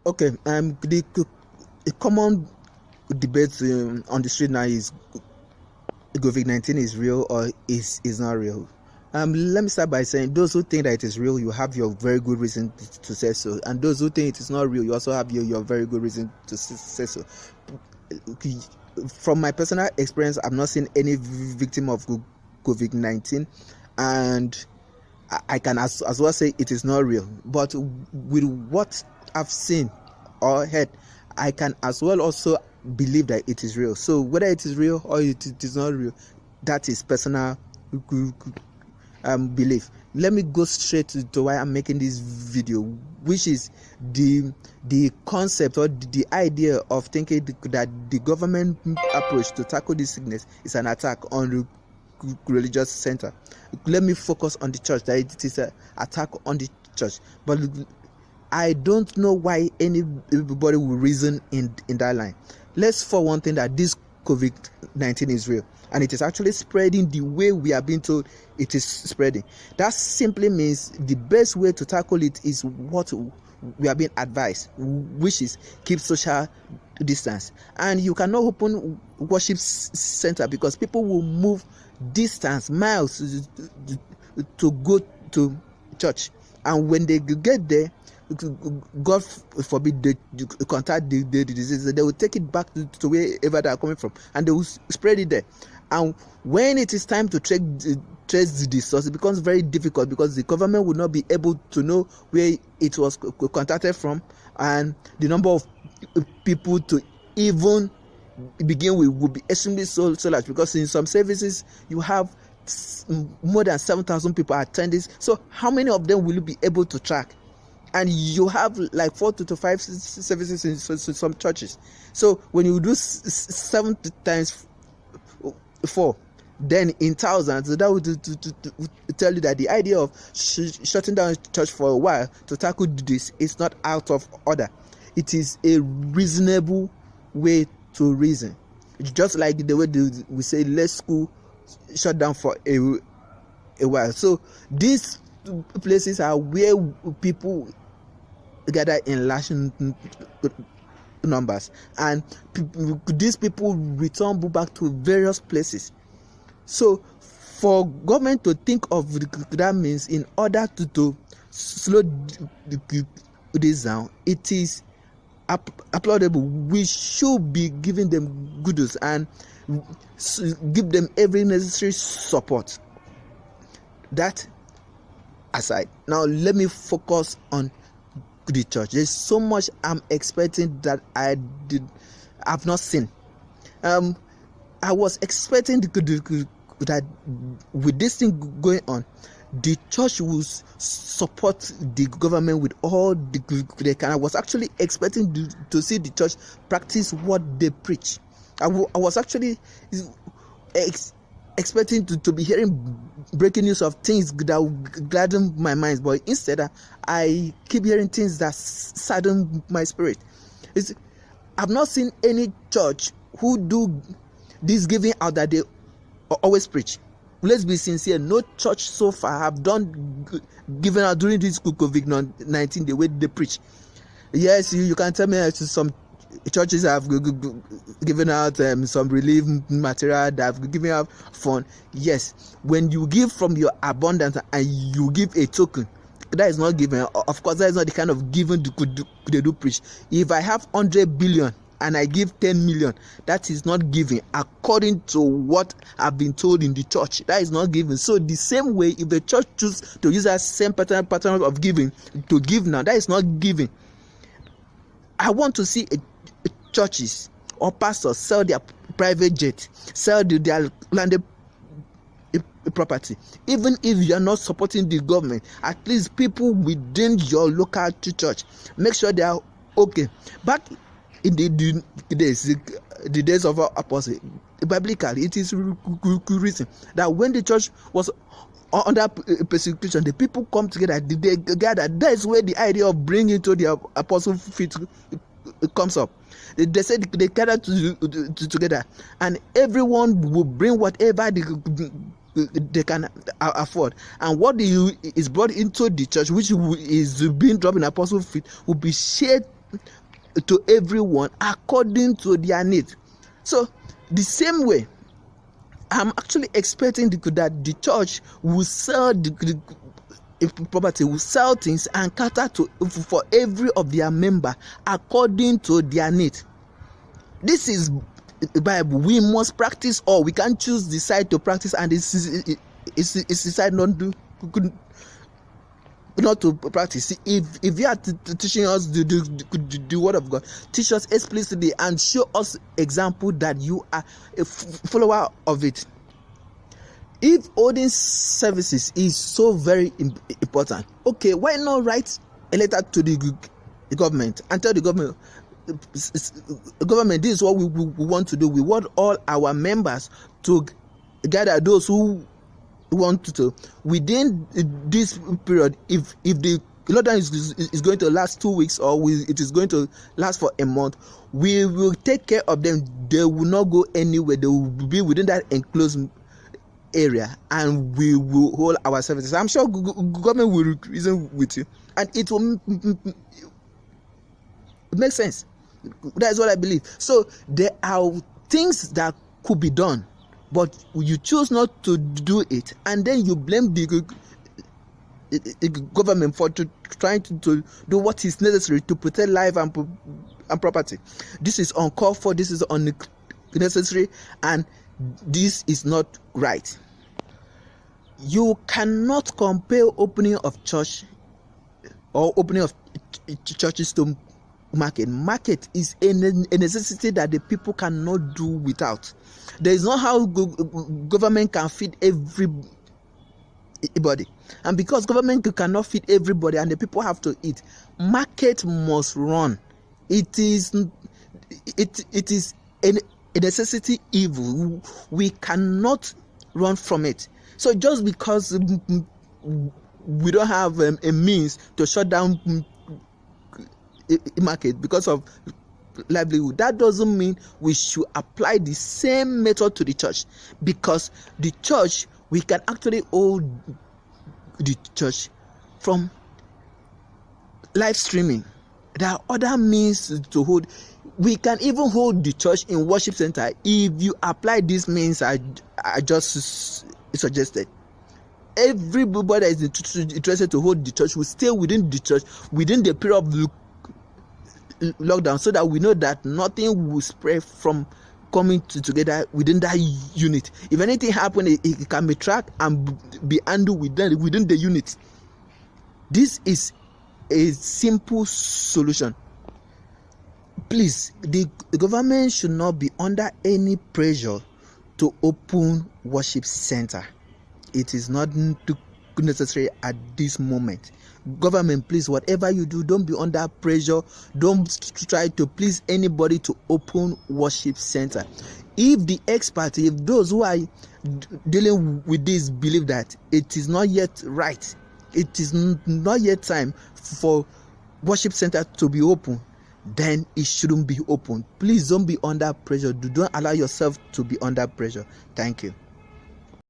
Okay, the common debate on the street now is COVID-19 is real or is not real. Let me start by saying those who think that it is real, you have your very good reason to say so, and those who think it is not real, you also have your very good reason to say so. From my personal experience, I've not seen any victim of COVID-19, and I can as well say it is not real. But with what I've seen or heard, I can as well also believe that it is real. So whether it is real or it is not real, that is personal belief. Let me go straight to why I'm making this video, which is the concept or the idea of thinking that the government approach to tackle this sickness is an attack on the religious center. Let me focus on the church, that it is an attack on the church. But I don't know why anybody will reason in that line. Let's for one thing that this COVID-19 is real, and it is actually spreading the way we are being told it is spreading. That simply means the best way to tackle it is what we are being advised, which is keep social distance. And you cannot open worship center because people will move distance, miles, to go to church, and when they get there, God forbid they contact the disease, they will take it back to wherever they are coming from, and they will spread it there. And when it is time to trace the source, it becomes very difficult because the government will not be able to know where it was contacted from, and the number of people to even begin with will be extremely so large, because in some services you have more than 7,000 people attending. So how many of them will you be able to track? And you have like 4 to 5 services in some churches. So when you do 7 times 4, then in thousands, that would tell you that the idea of shutting down church for a while to tackle this is not out of order. It is a reasonable way to reason. Just like the way we say let school shut down for a while. So these places are where people gather in large numbers, and these people return back to various places. So for government to think of that means in order to slow this down, it is applaudable. We should be giving them kudos and give them every necessary support. That aside, now let me focus on the church. There's so much I'm expecting that I've not seen. I was expecting that with this thing going on, the church will support the government with all they can. I was actually expecting to see the church practice what they preach. I was actually expecting to be hearing breaking news of things that would gladden my mind, but instead I keep hearing things that sadden my spirit. I've not seen any church who do this giving out that they always preach. Let's be sincere, no church so far have done giving out during this COVID-19 the way they preach. Yes, you can tell me some churches have given out some relief material, that have given out fund. Yes, when you give from your abundance and you give a token, that is not giving. Of course, that is not the kind of giving they do preach. If I have 100 billion and I give 10 million, that is not giving according to what I've been told in the church. That is not giving. So the same way, if the church chooses to use that same pattern of giving to give now, that is not giving. I want to see churches or pastors sell their private jet, sell their landed property. Even if you are not supporting the government, at least people within your local church, make sure they are okay. Back in the days of our apostles, biblically, it is written that when the church was under persecution, the people come together, they gather. That is where the idea of bringing to the apostle feet comes up. They said they gather together, and everyone will bring whatever they can afford, and what is brought into the church, which is being dropped in apostle feet, will be shared to everyone according to their need. So the same way, I'm actually expecting that the church will sell the property, will sell things and cater to for every of their member according to their need. This is the Bible. We must practice all. We can't choose the side to practice and it's decide not to practice. If you are teaching us the word of God, teach us explicitly and show us example that you are a follower of it. If holding services is so very important, okay, why not write a letter to the government and tell the government, this is what we want to do. We want all our members to gather, those who want to within this period. If the lockdown is going to last 2 weeks or it is going to last for a month, we will take care of them. They will not go anywhere. They will be within that enclosed area and we will hold our services. I'm sure government will reason with you and it will make sense. That's what I believe. So there are things that could be done, but you choose not to do it, and then you blame the government for trying to do what is necessary to protect life and property. This is uncalled for. This is unnecessary, and this is not right. You cannot compare opening of church or opening of churches to market. Market is a necessity that the people cannot do without. There is not how government can feed everybody, and because government cannot feed everybody and the people have to eat, market must run. It is a necessity evil. We cannot run from it. So just because we don't have a means to shut down a market because of livelihood, that doesn't mean we should apply the same method to the church, because the church, we can actually hold the church from live streaming. There are other means to hold. We can even hold the church in worship center if you apply these means I just suggested. Everybody that is interested to hold the church will stay within the church within the period of lockdown, so that we know that nothing will spread from coming together within that unit. If anything happens, it can be tracked and be handled within the unit. This is a simple solution. Please, the government should not be under any pressure to open worship center. It is not necessary at this moment. Government, please, whatever you do, don't be under pressure. Don't try to please anybody to open worship center. If the experts, if those who are dealing with this believe that it is not yet right, it is not yet time for worship center to be open, then it shouldn't be open. Please don't be under pressure. Don't allow yourself to be under pressure. Thank you.